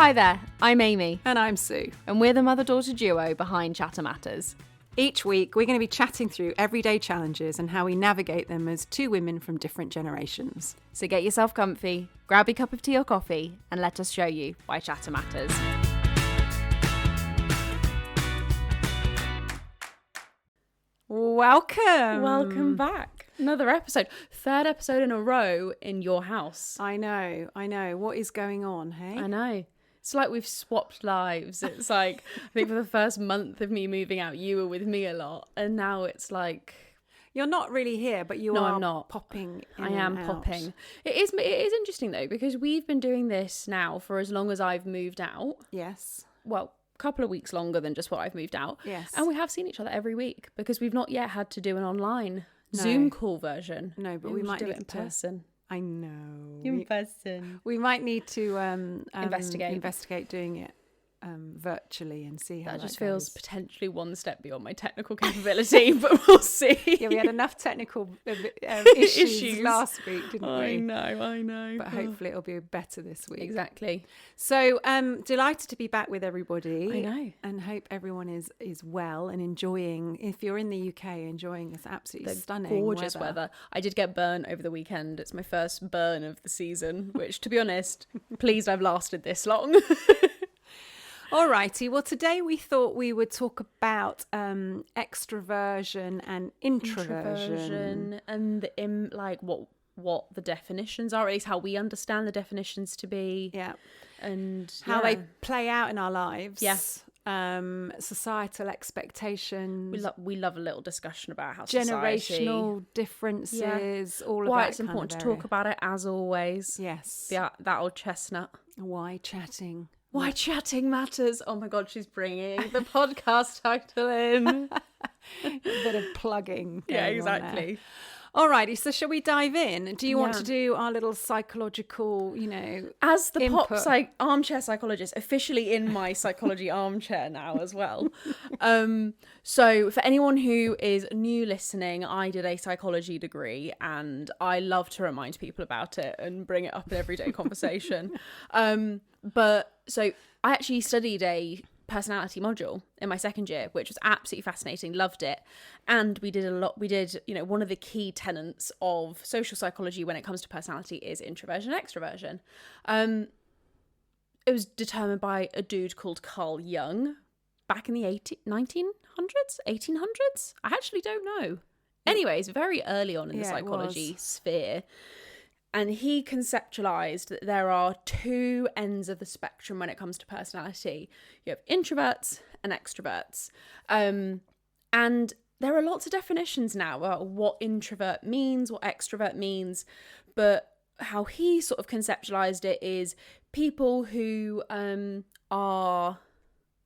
Hi there, I'm Amy. And I'm Sue. And we're the mother-daughter duo behind Chatter Matters. Each week, we're going to be chatting through everyday challenges and how we navigate them as two women from different generations. So get yourself comfy, grab your cup of tea or coffee, and let us show you why Chatter Matters. Welcome back. Another episode. Third episode in a row in your house. I know. What is going on, hey? I know. It's like we've swapped lives. It's like, I think for the first month of me moving out, you were with me a lot. And now it's like... You're not really here, but you are I'm not. Popping in I am and popping. out. It is interesting, though, because we've been doing this now for as long as I've moved out. Yes. Well, a couple of weeks longer than just what I've moved out. Yes. And we have seen each other every week because we've not yet had to do an online Zoom call version. No, but Maybe we might do need it in to... person. I know. In person. We might need to investigate doing it virtually and see how that that just feels goes. potentially one step beyond my technical capability, but we'll see. Yeah, we had enough technical issues last week, didn't we? I know. But hopefully it'll be better this week. Exactly. So delighted to be back with everybody. I know. And hope everyone is well and enjoying, if you're in the UK, enjoying this absolutely stunning gorgeous weather. I did get burnt over the weekend. It's my first burn of the season, which, to be honest, pleased I've lasted this long. Alrighty, well today we thought we would talk about extroversion and introversion. And what the definitions are, at least how we understand the definitions to be. Yeah. And how they play out in our lives. Yes. Societal expectations. We love a little discussion about how generational differences, all of that. Why it's important to talk about it, as always. Yes. That old chestnut. Why chatting? Why chatting matters. Oh my God, she's bringing the podcast title in. A bit of plugging. Yeah, exactly. Alrighty, so shall we dive in? Do you want to do our little psychological, as the input? Armchair psychologist, officially in my psychology armchair now as well. So for anyone who is new listening, I did a psychology degree and I love to remind people about it and bring it up in everyday conversation. But so I actually studied a personality module in my second year, which was absolutely fascinating, loved it. And we did one of the key tenets of social psychology when it comes to personality is introversion and extroversion. It was determined by a dude called Carl Jung back in the 1800s. I actually don't know. Anyways, very early on in the psychology sphere. And he conceptualized that there are two ends of the spectrum when it comes to personality. You have introverts and extroverts. And there are lots of definitions now about what introvert means, what extrovert means. But how he sort of conceptualized it is people who are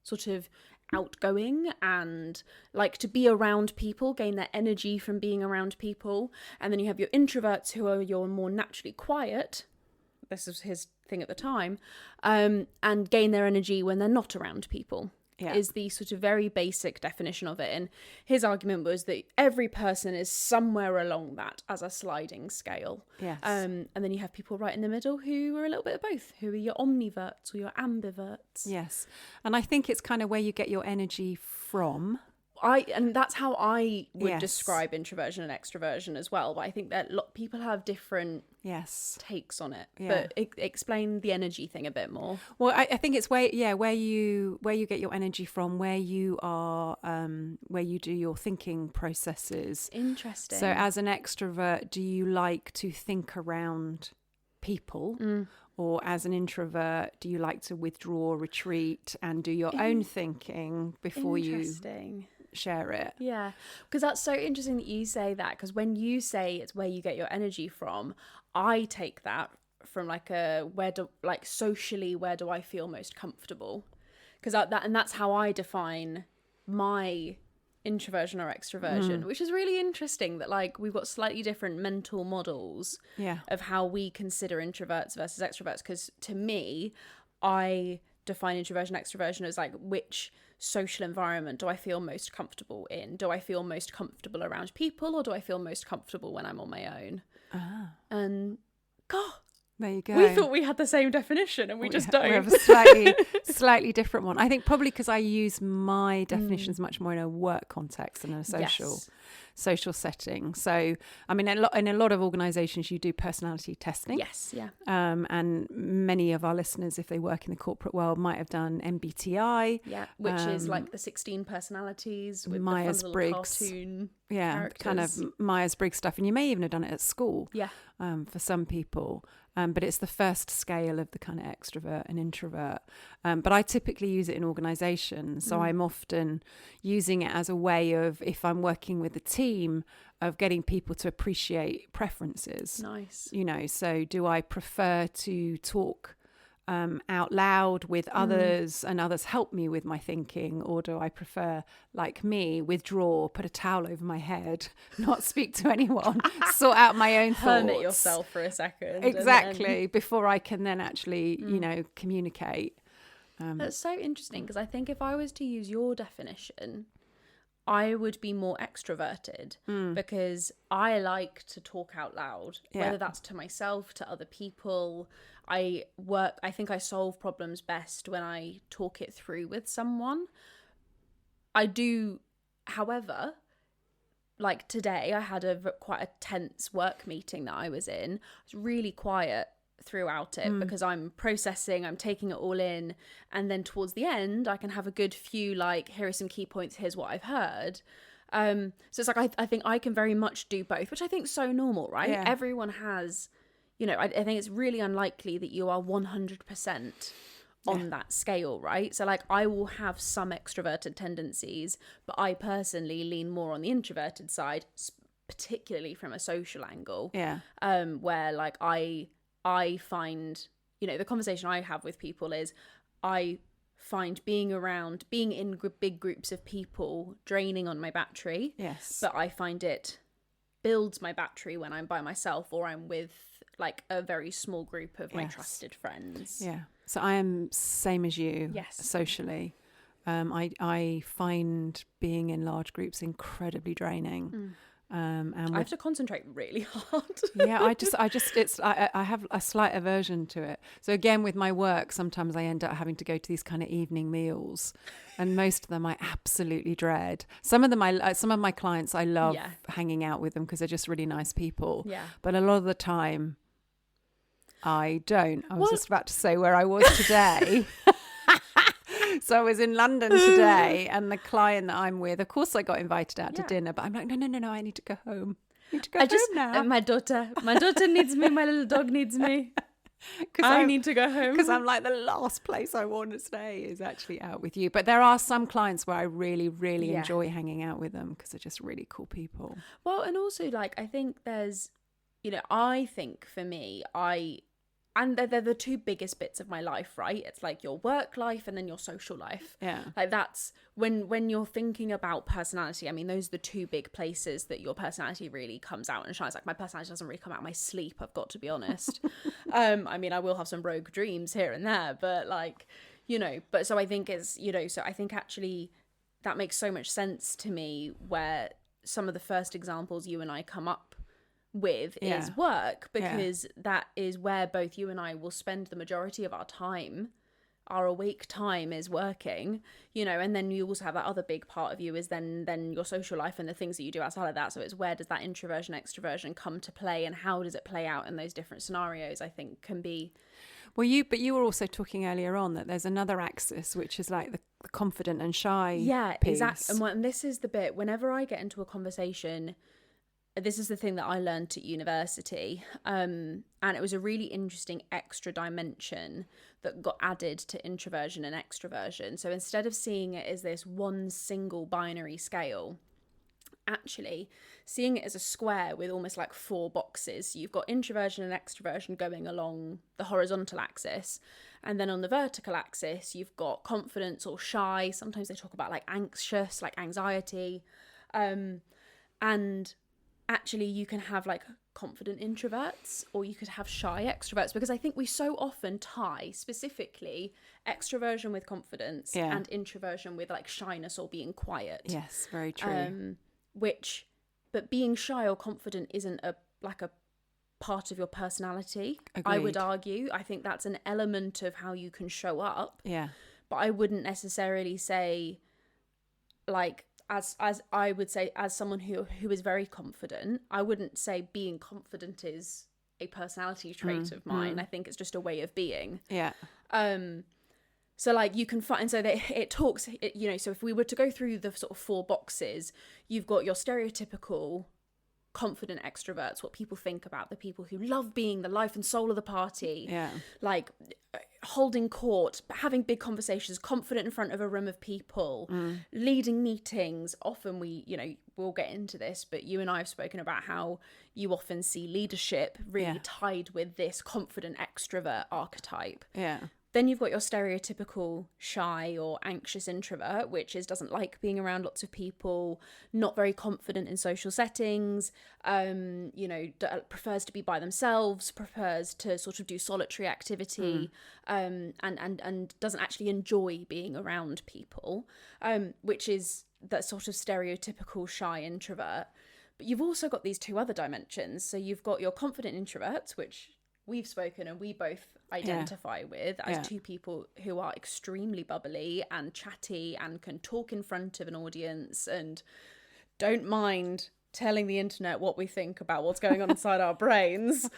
sort of outgoing and like to be around people, gain their energy from being around people. And then you have your introverts who are your more naturally quiet, this is his thing at the time, and gain their energy when they're not around people. Is the sort of very basic definition of it. And his argument was that every person is somewhere along that as a sliding scale. Yes. And then you have people right in the middle who are a little bit of both, who are your omniverts or your ambiverts. Yes. And I think it's kind of where you get your energy from. And that's how I would describe introversion and extroversion as well. But I think that people have different takes on it. Yeah. But explain the energy thing a bit more. Well, I think it's where you get your energy from, where you are, where you do your thinking processes. Interesting. So as an extrovert, do you like to think around people? Or as an introvert, do you like to withdraw, retreat, and do your own thinking before you share it? Yeah, because that's so interesting that you say that, because when you say it's where you get your energy from, I take that from socially, where do I feel most comfortable? Because that's how I define my introversion or extroversion, which is really interesting that we've got slightly different mental models of how we consider introverts versus extroverts. Because to me, I define introversion, extroversion as which social environment do I feel most comfortable in? Do I feel most comfortable around people, or do I feel most comfortable when I'm on my own? And God, There you go. We thought we had the same definition and we just don't. We have a slightly different one. I think probably because I use my definitions much more in a work context than a social setting. So, I mean, in a lot of organisations, you do personality testing. Yes, yeah. And many of our listeners, if they work in the corporate world, might have done MBTI. Yeah, which is like the 16 personalities with Myers-Briggs. the fun little cartoon characters. Kind of Myers-Briggs stuff. And you may even have done it at school. Yeah. For some people. But it's the first scale of the kind of extrovert and introvert. But I typically use it in organisations. So I'm often using it as a way of, if I'm working with a team, of getting people to appreciate preferences. Nice. So do I prefer to talk out loud with others and others help me with my thinking, or do I prefer, like me, withdraw, put a towel over my head, not speak to anyone, sort out my own thoughts, hermit yourself for a second, exactly, before I can then actually communicate. That's so interesting, because I think if I was to use your definition, I would be more extroverted because I like to talk out loud, whether that's to myself, to other people. I think I solve problems best when I talk it through with someone. I do, however, like today, I had quite a tense work meeting that I was in. I was really quiet throughout it because I'm processing, I'm taking it all in, and then towards the end I can have a good few, like, here are some key points, here's what I've heard. So it's like I think I can very much do both, which I think is so normal, right? Yeah. Everyone has, I think it's really unlikely that you are 100% on that scale, right? So like I will have some extroverted tendencies, but I personally lean more on the introverted side, particularly from a social angle. Yeah. Where like I find, the conversation I have with people is I find being in big groups of people draining on my battery. Yes. But I find it builds my battery when I'm by myself or I'm with like a very small group of my trusted friends. Yeah. So I am same as you. Yes. Socially. I find being in large groups incredibly draining. And I have to concentrate really hard. I have a slight aversion to it. So again, with my work, sometimes I end up having to go to these kind of evening meals, and most of them I absolutely dread. Some of my clients, I love hanging out with them because they're just really nice people. Yeah. But a lot of the time, I don't. I was just about to say where I was today. So I was in London today, and the client that I'm with, of course I got invited out to dinner, but I'm like, no, I need to go home. I need to go home now. My daughter needs me, my little dog needs me. I need to go home. Because I'm like, the last place I want to stay is actually out with you. But there are some clients where I really, really enjoy hanging out with them because they're just really cool people. Well, and also like, I think there's, I think for me, and they're the two biggest bits of my life, right? It's like your work life and then your social life. Yeah. Like that's when you're thinking about personality, I mean, those are the two big places that your personality really comes out and shines. Like my personality doesn't really come out of my sleep, I've got to be honest. I mean, I will have some rogue dreams here and there, but like, but so I think it's, so I think actually that makes so much sense to me, where some of the first examples you and I come up with is work, because that is where both you and I will spend the majority of our time. Our awake time is working, and then you also have that other big part of you is then your social life and the things that you do outside of that. So it's where does that introversion, extroversion come to play, and how does it play out in those different scenarios, I think can be. Well, you were also talking earlier on that there's another axis, which is like the confident and shy piece. Exactly. And this is the bit, whenever I get into a conversation, this is the thing that I learned at university, and it was a really interesting extra dimension that got added to introversion and extroversion. So instead of seeing it as this one single binary scale, actually seeing it as a square with almost like 4 boxes. You've got introversion and extroversion going along the horizontal axis, and then on the vertical axis you've got confidence or shy. Sometimes they talk about like anxious, like anxiety, and actually you can have like confident introverts or you could have shy extroverts, because I think we so often tie specifically extroversion with confidence and introversion with like shyness or being quiet. Yes, very true. But being shy or confident isn't a part of your personality. Agreed. I would argue. I think that's an element of how you can show up. Yeah. But I wouldn't necessarily say, like, as I would say, as someone who is very confident, I wouldn't say being confident is a personality trait of mine. I think it's just a way of being. Yeah. So like you can find, so that it talks, you know, so if we were to go through the sort of 4 boxes, you've got your stereotypical confident extroverts, what people think about, the people who love being the life and soul of the party, like holding court, having big conversations, confident in front of a room of people, leading meetings. Often we'll get into this, but you and I have spoken about how you often see leadership really tied with this confident extrovert archetype. Yeah. Then you've got your stereotypical shy or anxious introvert, which doesn't like being around lots of people, not very confident in social settings, prefers to be by themselves, prefers to sort of do solitary activity, and doesn't actually enjoy being around people, which is that sort of stereotypical shy introvert. But you've also got these 2 other dimensions. So you've got your confident introverts, which we've spoken and we both identify with as 2 people who are extremely bubbly and chatty and can talk in front of an audience and don't mind telling the internet what we think about what's going on inside our brains,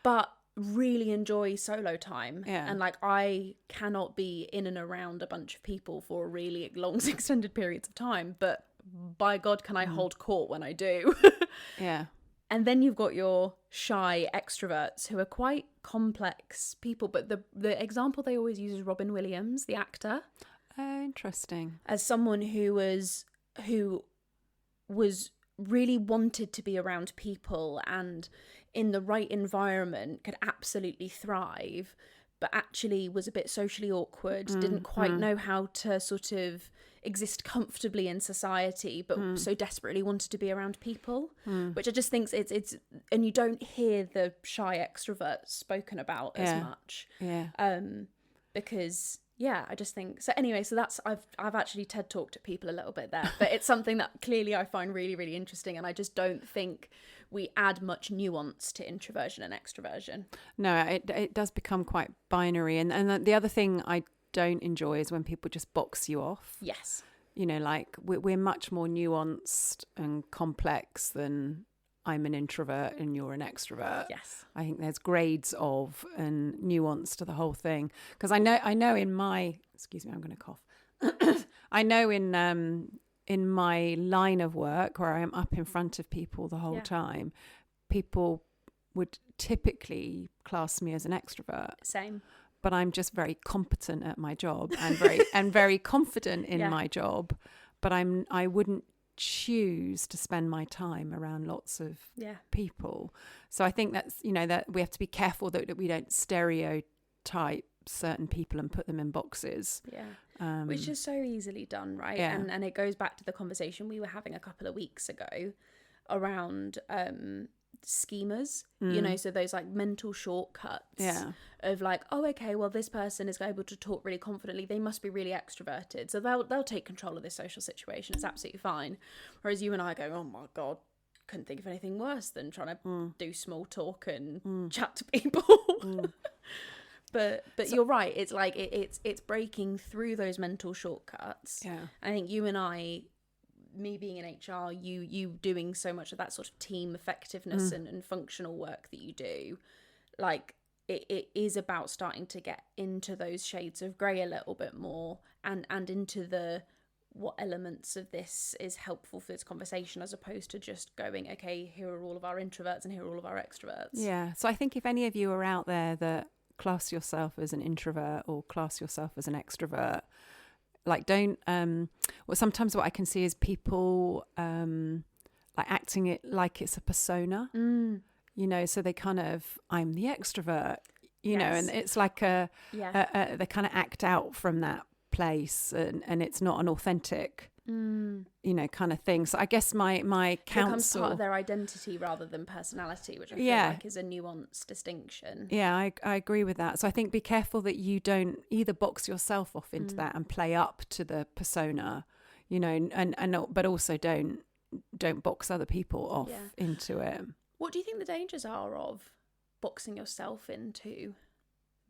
but really enjoy solo time. And like, I cannot be in and around a bunch of people for really long extended periods of time, but by God, can I hold court when I do. And then you've got your shy extroverts who are quite complex people. But the example they always use is Robin Williams, the actor. Oh, interesting. As someone who was really wanted to be around people and in the right environment could absolutely thrive, but actually was a bit socially awkward, didn't quite know how to sort of exist comfortably in society, but so desperately wanted to be around people, which I just think it's and you don't hear the shy extrovert spoken about as much, because I just think so. Anyway, so that's I've actually TED talked to people a little bit there, but it's something that clearly I find really, really interesting, and I just don't think we add much nuance to introversion and extroversion. No, it does become quite binary, and the other thing I don't enjoy is when people just box you off. Yes. You know, like we're much more nuanced and complex than I'm an introvert and you're an extrovert. Yes. I think there's grades of and nuance to the whole thing. Because I know in my, excuse me, I'm going to cough. I know in my line of work where I'm up in front of people the whole time, people would typically class me as an extrovert. Same. But I'm just very competent at my job and very confident in my job. But I wouldn't choose to spend my time around lots of people. So I think that's, that we have to be careful that we don't stereotype certain people and put them in boxes. Which is so easily done, right? And it goes back to the conversation we were having a couple of weeks ago around schemas, so those like mental shortcuts of like, oh, okay, well, this person is able to talk really confidently, they must be really extroverted, so they'll take control of this social situation, it's absolutely fine. Whereas you and I go, oh my God, couldn't think of anything worse than trying to do small talk and chat to people. But so, you're right, it's like it's breaking through those mental shortcuts. I think you and I, me being in HR, you doing so much of that sort of team effectiveness and functional work that you do, like it is about starting to get into those shades of grey a little bit more and into the what elements of this is helpful for this conversation, as opposed to just going, okay, here are all of our introverts and here are all of our extroverts. So I think if any of you are out there that class yourself as an introvert or class yourself as an extrovert, like don't sometimes what I can see is people like acting it like it's a persona, so they kind of, I'm the extrovert, know, and it's like they kind of act out from that place, and it's not an authentic kind of thing. So I guess my counsel becomes part of their identity rather than personality, which I feel like is a nuanced distinction. I agree with that. So I think be careful that you don't either box yourself off into that and play up to the persona, and but also don't box other people off into it. What do you think the dangers are of boxing yourself into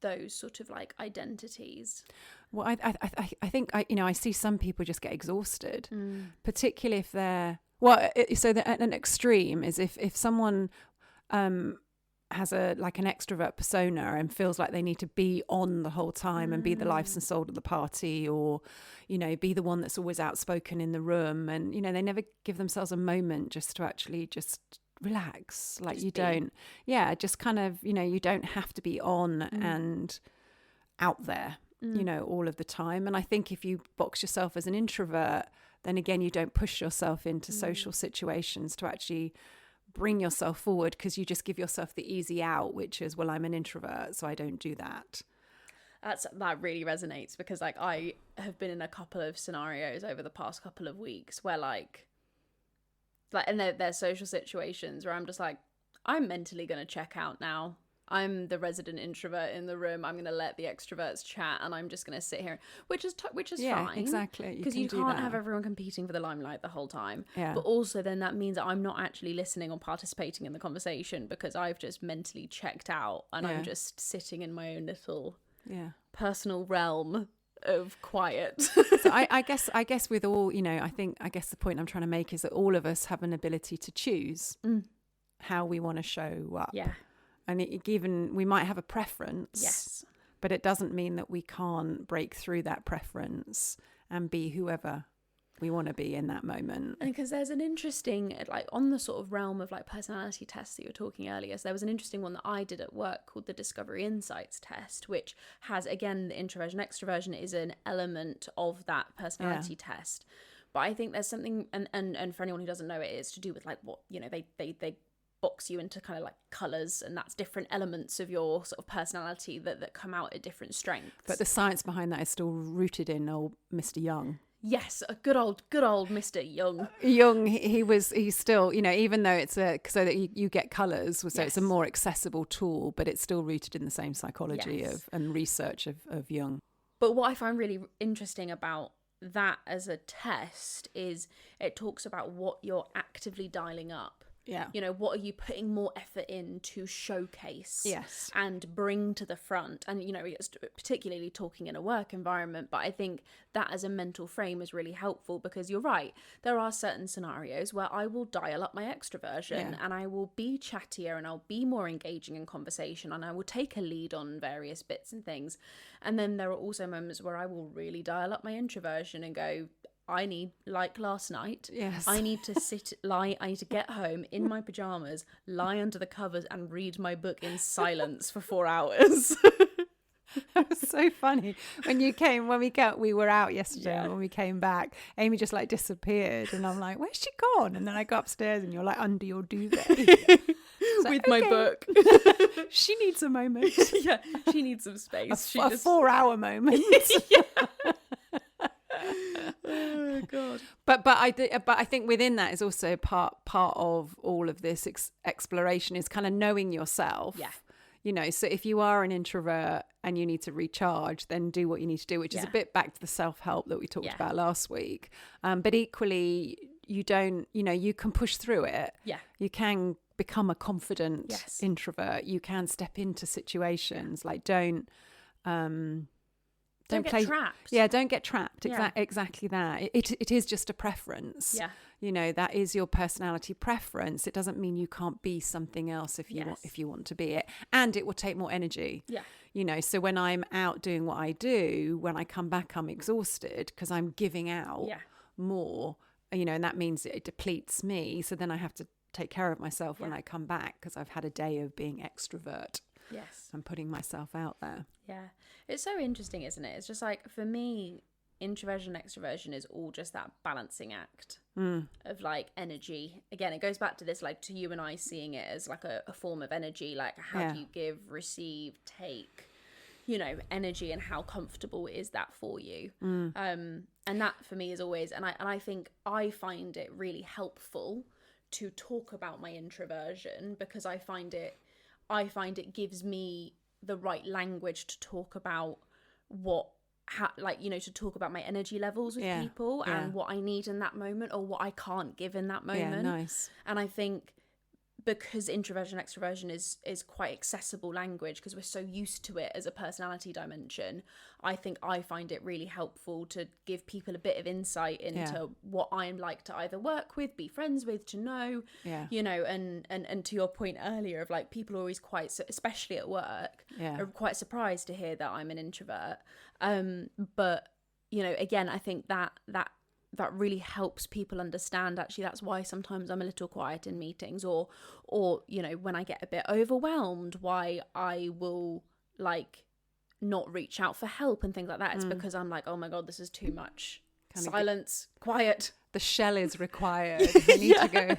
those sort of like identities? Well, I think I see some people just get exhausted, particularly if they're at an extreme is if someone has an extrovert persona and feels like they need to be on the whole time and be the life and soul of the party, or be the one that's always outspoken in the room, and they never give themselves a moment just to actually just relax, like just you don't just kind of you don't have to be on and out there all of the time. And I think if you box yourself as an introvert, then again you don't push yourself into social situations to actually bring yourself forward, because you just give yourself the easy out, which is, well, I'm an introvert, so I don't do that. That really resonates, because like I have been in a couple of scenarios over the past couple of weeks where and they're social situations where I'm just like, I'm mentally going to check out now. I'm the resident introvert in the room. I'm going to let the extroverts chat, and I'm just going to sit here, which is fine. Exactly. Because you can't have everyone competing for the limelight the whole time. Yeah. But also then that means that I'm not actually listening or participating in the conversation, because I've just mentally checked out, and I'm just sitting in my own little personal realm of quiet. So I guess with all, I guess the point I'm trying to make is that all of us have an ability to choose how we want to show up. Yeah. And we might have a preference. Yes. But it doesn't mean that we can't break through that preference and be whoever we want to be in that moment. And because there's an interesting, on the sort of realm of personality tests that you were talking earlier, so there was an interesting one that I did at work called the Discovery Insights test, which has, again, the introversion extroversion is an element of that personality test. But I think there's something, and for anyone who doesn't know, it is to do with what they box you into kind of colours, and that's different elements of your sort of personality that come out at different strengths. But the science behind that is still rooted in old Mr. Young. Yes, a good old Mr. Young. He's still, even though it's so that you get colours, so it's a more accessible tool, but it's still rooted in the same psychology and research of Jung. But what I find really interesting about that as a test is it talks about what you're actively dialing up. Yeah. What are you putting more effort in to showcase yes. and bring to the front? And, it's particularly talking in a work environment, but I think that as a mental frame is really helpful, because you're right. There are certain scenarios where I will dial up my extroversion and I will be chattier and I'll be more engaging in conversation and I will take a lead on various bits and things. And then there are also moments where I will really dial up my introversion and go, I need, like last night, I need to I need to get home in my pajamas, lie under the covers and read my book in silence for 4 hours. That was so funny. We were out yesterday and when we came back, Amy just disappeared and I'm like, where's she gone? And then I go upstairs and you're under your duvet. With my book. She needs a moment. Yeah, she needs some space. A 4-hour moment. Oh God! But I think within that is also part of all of this exploration is kind of knowing yourself. Yeah. So if you are an introvert and you need to recharge, then do what you need to do, which is a bit back to the self-help that we talked about last week. But equally, you don't. You can push through it. Yeah. You can become a confident introvert. You can step into situations. Don't get trapped. Yeah, don't get trapped. Exactly that. It is just a preference. Yeah. That is your personality preference. It doesn't mean you can't be something else if you want to be it. And it will take more energy. Yeah. So when I'm out doing what I do, when I come back, I'm exhausted because I'm giving out more, and that means it depletes me. So then I have to take care of myself when I come back because I've had a day of being extrovert. Yes. I'm putting myself out there. Yeah. It's so interesting, isn't it? It's just for me, introversion and extroversion is all just that balancing act of energy. Again, it goes back to this, to you and I seeing it as a form of energy. How do you give, receive, take, energy, and how comfortable is that for you? And that for me is always, and I think I find it really helpful to talk about my introversion because I find it gives me the right language to talk about to talk about my energy levels with people and what I need in that moment or what I can't give in that moment. Yeah, nice. And I think because introversion and extroversion is quite accessible language, because we're so used to it as a personality dimension, I think I find it really helpful to give people a bit of insight into what I'm like to either work with, be friends with, to know, you know, and to your point earlier of like, people are always quite, especially at work, are quite surprised to hear that I'm an introvert. But, you know, again, I think that really helps people understand, actually, that's why sometimes I'm a little quiet in meetings, or you know, when I get a bit overwhelmed, why I will like not reach out for help and things like that. It's because I'm like, oh my God, this is too much. Silence, quiet. The shell is required. I need to go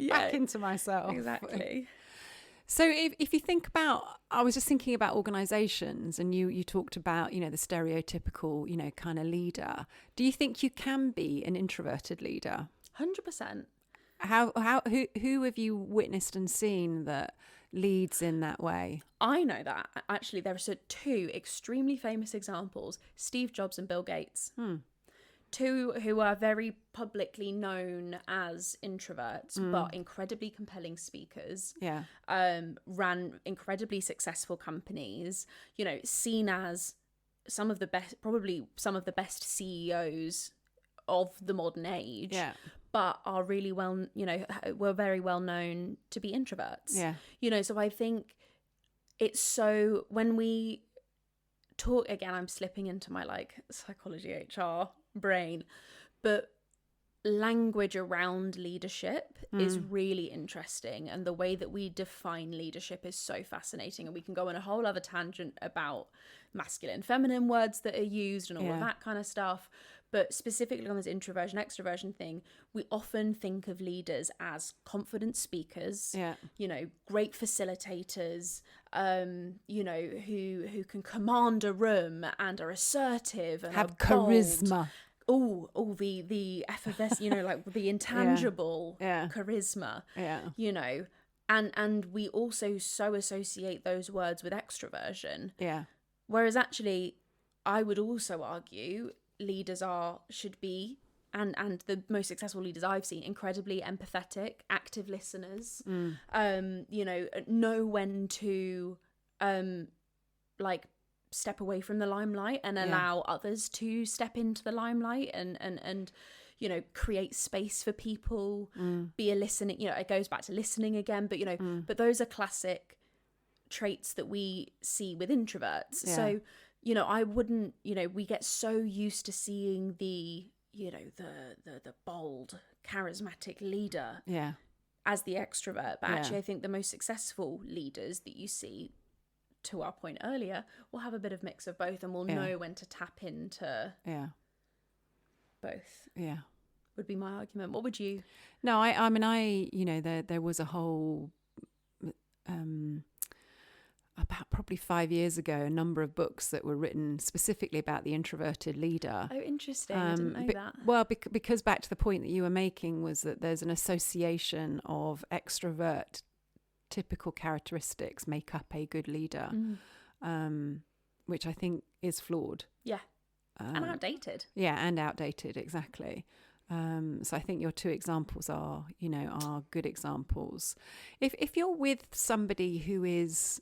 back into myself. Exactly. So if you think about, I was just thinking about organisations, and you talked about, you know, the stereotypical, you know, kind of leader. Do you think you can be an introverted leader? 100%. Who have you witnessed and seen that leads in that way? I know that actually there are two extremely famous examples: Steve Jobs and Bill Gates. Two who are very publicly known as introverts, but incredibly compelling speakers. Ran incredibly successful companies, you know, seen as some of the best, probably some of the best CEOs of the modern age, but are really well, you know, were very well known to be introverts. You know, so I think it's so, when we talk, again, I'm slipping into my like psychology HR brain, but language around leadership is really interesting, and the way that we define leadership is so fascinating, and we can go on a whole other tangent about masculine feminine words that are used and all of that kind of stuff. But specifically on this introversion extroversion thing, we often think of leaders as confident speakers, you know, great facilitators, you know, who can command a room and are assertive and have charisma. The effervescent, you know, like the intangible charisma, you know, and we also so associate those words with extroversion. Whereas actually, I would also argue leaders should be, and the most successful leaders I've seen, incredibly empathetic, active listeners, you know when to like step away from the limelight and allow others to step into the limelight, and you know, create space for people, be a listening, you know, it goes back to listening again, but you know, but those are classic traits that we see with introverts. So, you know, I wouldn't, you know, we get so used to seeing the, you know, the bold, charismatic leader as the extrovert. But actually, I think the most successful leaders that you see, to our point earlier, will have a bit of mix of both, and will know when to tap into both. Would be my argument. What would you? No, I mean, you know, there was a whole about probably 5 years ago, a number of books that were written specifically about the introverted leader. Oh, interesting. I didn't know that. Well, because back to the point that you were making, was that there's an association of extrovert typical characteristics make up a good leader, which I think is flawed. And outdated. And outdated, exactly. So I think your two examples are good examples. If you're with somebody who is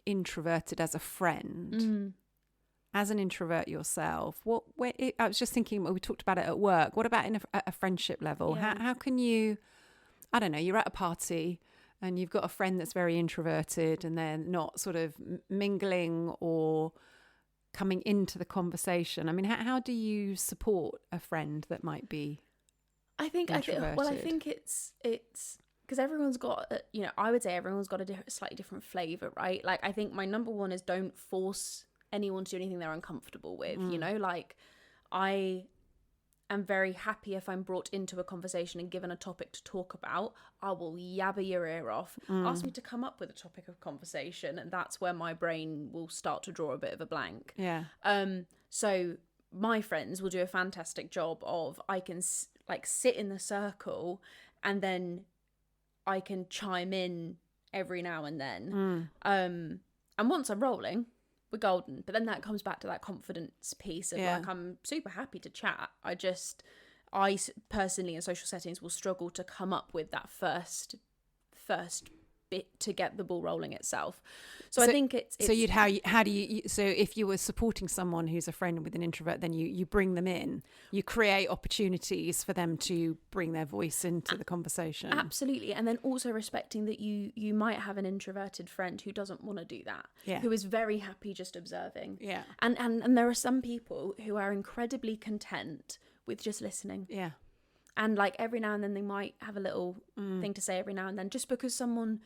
introverted as a friend, as an introvert yourself, I was just thinking, we talked about it at work, what about at a friendship level? How can you, I don't know, you're at a party and you've got a friend that's very introverted and they're not sort of mingling or coming into the conversation. I mean, how do you support a friend that might be introverted? I think it's because everyone's got, you know, I would say everyone's got a slightly different flavour, right? Like, I think my number one is don't force anyone to do anything they're uncomfortable with, you know? Like, I am very happy if I'm brought into a conversation and given a topic to talk about. I will yabber your ear off. Ask me to come up with a topic of conversation, and that's where my brain will start to draw a bit of a blank. So my friends will do a fantastic job of, I can like sit in the circle and then I can chime in every now and then. And once I'm rolling, we're golden. But then that comes back to that confidence piece of like, I'm super happy to chat. I personally in social settings will struggle to come up with that first first bit to get the ball rolling itself. So I think it's so so if you were supporting someone who's a friend with an introvert, then you bring them in, you create opportunities for them to bring their voice into the conversation. Absolutely. And then also respecting that you might have an introverted friend who doesn't want to do that, who is very happy just observing. Yeah. And there are some people who are incredibly content with just listening. Yeah. And like every now and then they might have a little thing to say every now and then. Just because someone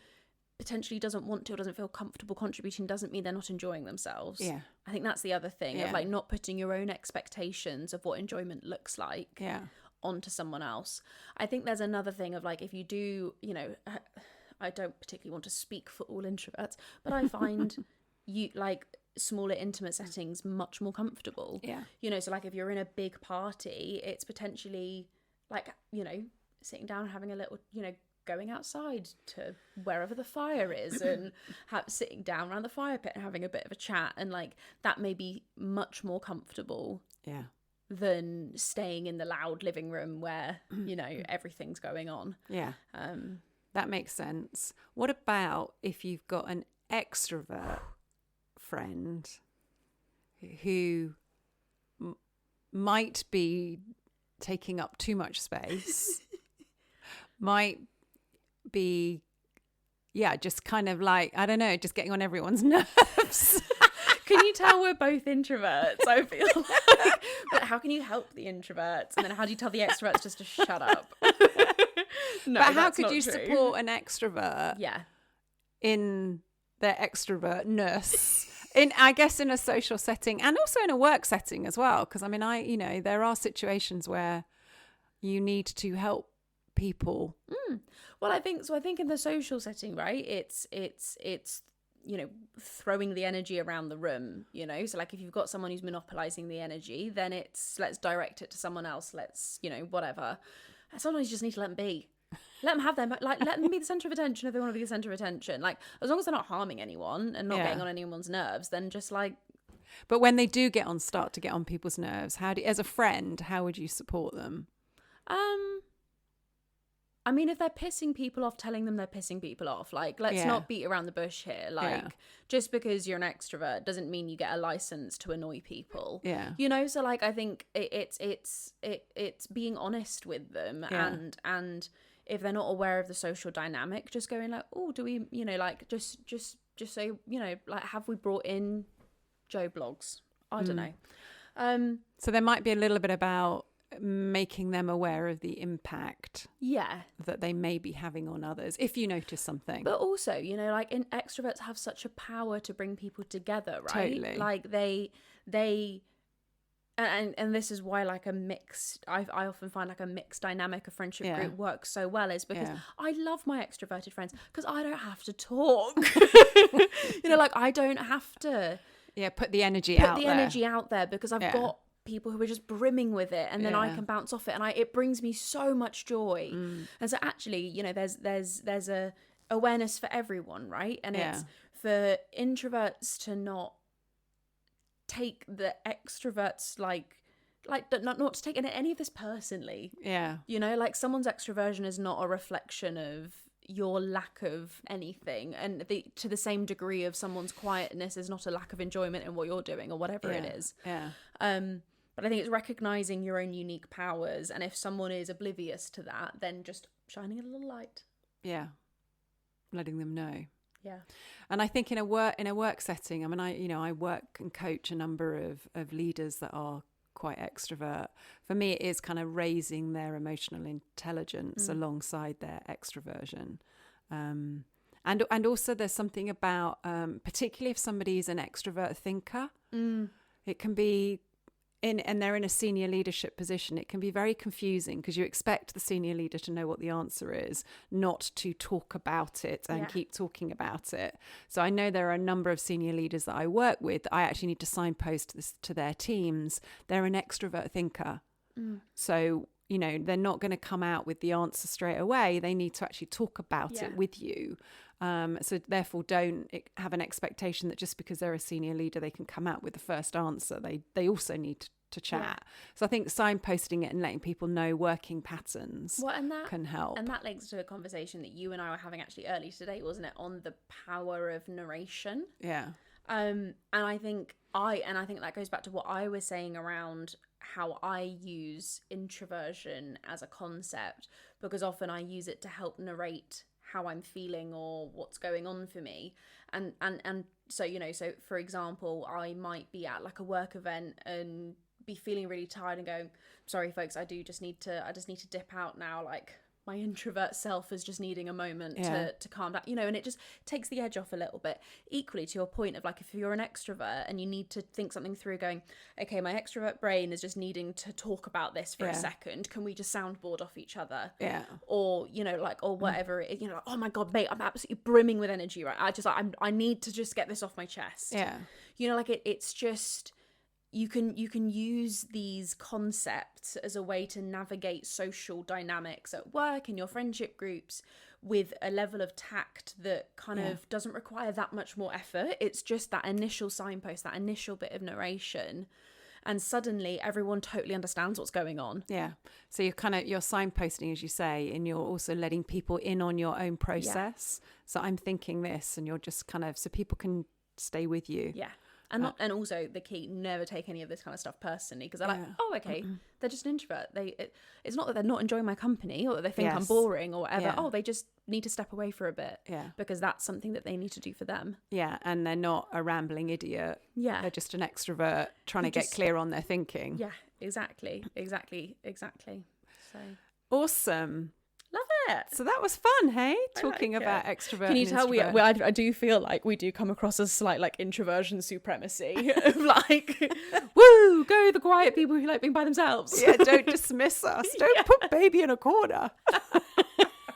potentially doesn't want to or doesn't feel comfortable contributing doesn't mean they're not enjoying themselves. Yeah. I think that's the other thing of like not putting your own expectations of what enjoyment looks like onto someone else. I think there's another thing of like, if you do, you know, I don't particularly want to speak for all introverts, but I find you like smaller intimate settings much more comfortable. Yeah. You know, so like if you're in a big party, it's potentially like, you know, sitting down and having a little, you know, going outside to wherever the fire is and sitting down around the fire pit and having a bit of a chat, and like that may be much more comfortable than staying in the loud living room where, you know, everything's going on. That makes sense. What about if you've got an extrovert friend who might be taking up too much space, might be just kind of like, I don't know, just getting on everyone's nerves. Can you tell we're both introverts? I feel like, but how can you help the introverts, and then how do you tell the extroverts just to shut up? No, but how could not you true. support an extrovert in their extrovertness I guess in a social setting and also in a work setting as well? Because I mean, there are situations where you need to help people. Well, I think in the social setting, right, it's you know, throwing the energy around the room, you know, so like if you've got someone who's monopolizing the energy, then it's let's direct it to someone else, let's, you know, whatever. Sometimes you just need to let them be, let them have them, like let them be the center of attention if they want to be the center of attention, like as long as they're not harming anyone and not getting on anyone's nerves, then just like. But when they do start to get on people's nerves, as a friend, how would you support them? I mean, if they're pissing people off, telling them they're pissing people off. Like, let's not beat around the bush here. Like, just because you're an extrovert doesn't mean you get a license to annoy people. Yeah. You know, so like, I think it's being honest with them, and if they're not aware of the social dynamic, just going like, oh, do we, you know, like just say, you know, like, have we brought in Joe Blogs? I don't know. So there might be a little bit about making them aware of the impact that they may be having on others if you notice something. But also, you know, like extroverts have such a power to bring people together, right? Totally. Like they and this is why like a mixed, I often find like a mixed dynamic of friendship group works so well, is because I love my extroverted friends because I don't have to talk. You know, like I don't have to put the energy out there because I've got people who are just brimming with it, and then I can bounce off it, and it brings me so much joy. And so actually, you know, there's a awareness for everyone, right? And it's for introverts to not take the extroverts like not to take any of this personally. You know, like someone's extroversion is not a reflection of your lack of anything, and to the same degree of someone's quietness is not a lack of enjoyment in what you're doing or whatever it is. But I think it's recognizing your own unique powers, and if someone is oblivious to that, then just shining a little light. Letting them know. Yeah. And I think in a work setting, I mean, I work and coach a number of leaders that are quite extrovert. For me, it is kind of raising their emotional intelligence alongside their extroversion. And also there's something about, particularly if somebody is an extrovert thinker, it can be and they're in a senior leadership position, it can be very confusing because you expect the senior leader to know what the answer is, not to talk about it and keep talking about it. So I know there are a number of senior leaders that I work with that I actually need to signpost this to their teams. They're an extrovert thinker. So, you know, they're not going to come out with the answer straight away. They need to actually talk about it with you. So therefore don't have an expectation that just because they're a senior leader, they can come out with the first answer. They also need to chat. So I think signposting it and letting people know working patterns can help. And that links to a conversation that you and I were having actually early today, wasn't it, on the power of narration. Yeah. And I think that goes back to what I was saying around how I use introversion as a concept, because often I use it to help narrate how I'm feeling or what's going on for me. And so, you know, so for example, I might be at like a work event and be feeling really tired and go, sorry folks, I just need to dip out now, like my introvert self is just needing a moment to calm down, you know, and it just takes the edge off a little bit. Equally, to your point of like, if you're an extrovert and you need to think something through, going, okay, my extrovert brain is just needing to talk about this for a second, can we just soundboard off each other? Or, you know, like, or whatever it is, you know, like, oh my god, mate, I'm absolutely brimming with energy, right? I need to just get this off my chest. You know, like it's just, you can use these concepts as a way to navigate social dynamics at work, in your friendship groups, with a level of tact that kind of doesn't require that much more effort. It's just that initial signpost, that initial bit of narration, and suddenly everyone totally understands what's going on. So you're signposting, as you say, and you're also letting people in on your own process. So I'm thinking this, and you're just so people can stay with you. And also the key, never take any of this kind of stuff personally, because they're like, oh, okay, they're just an introvert. It's not that they're not enjoying my company or that they think I'm boring or whatever. Oh, they just need to step away for a bit. Because that's something that they need to do for them. And they're not a rambling idiot. They're just an extrovert trying to get clear on their thinking. Exactly. So awesome. Love it. So that was fun, hey? Talking about extrovert. Can you tell I do feel like we do come across as slight like introversion supremacy of like, woo, go the quiet people who like being by themselves. Don't dismiss us. Don't put baby in a corner.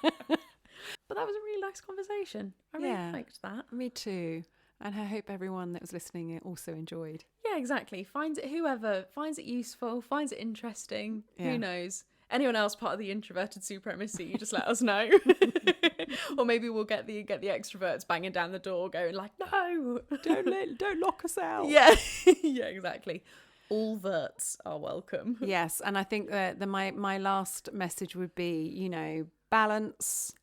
But that was a really nice conversation. I really liked that. Me too. And I hope everyone that was listening also enjoyed. Yeah, exactly. Whoever finds it useful, finds it interesting. Who knows? Anyone else part of the introverted supremacy, you just let us know. Or maybe we'll get the extroverts banging down the door going like, no, don't lock us out. Yeah, exactly. All verts are welcome. Yes, and I think that my last message would be, you know, balance.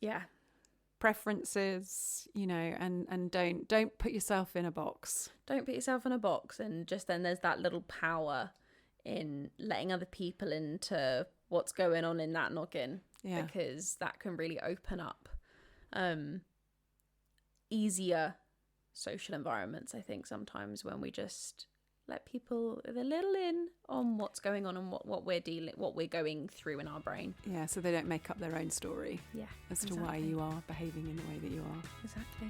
Preferences, you know, and don't put yourself in a box. Don't put yourself in a box, and just then there's that little power in letting other people into what's going on in that noggin, because that can really open up easier social environments, I think, sometimes, when we just let people a little in on what's going on and what we're going through in our brain. So they don't make up their own story as to why you are behaving in the way that you are. Exactly.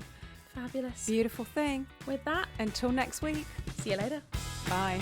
Fabulous. Beautiful thing. With that, until next week, see you later. Bye.